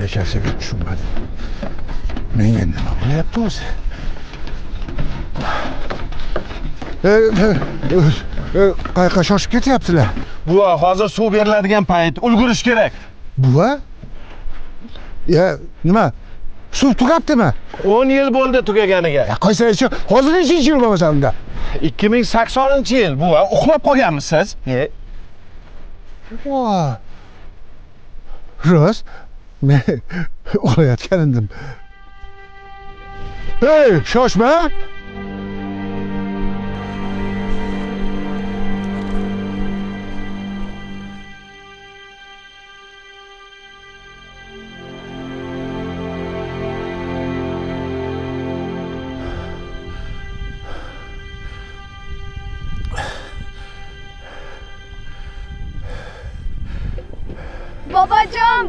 hech narsaga tushunmadim. Menga nima bo'lyapti o'zi? Qayoqqa shoshib ketyaptilar? Buva, hozir suv beriladigan payt, ulgurish kerak. Buva? Nima? Suv tugabdimi? 10 yil bo'ldi tugaganiga. Qo'ysangchi, hozir nechinchi yil bo'lmasa unda? 2080-yil buva, uxlab qolganmisiz? Voy. Rost, men uxlayotgan edim. Hey, shoshma!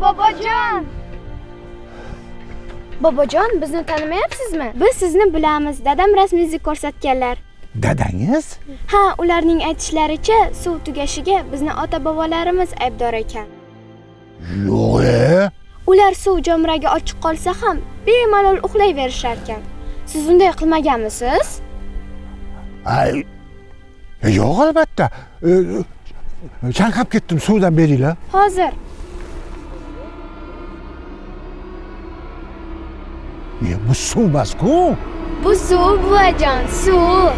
Bobojon! Bobojon, bizni tanimayapsizmi? Biz sizni bilamiz. Dadam rasmingizni ko'rsatganlar. Dadangiz? Ha, ularning aytishlaricha, suv tugashiga bizni ota-bobolarimiz aybdor ekan. Yo'q. Ular suv jo'mragi ochiq qolsa ham bemalol uxlayverishar ekan. Siz unday qilmaganmisiz? Yo'q, albatta. Chanqab ketdim, suvdan beringlar. Hozir. Bu suv emas-ku. Bu suv, buvajon, suv.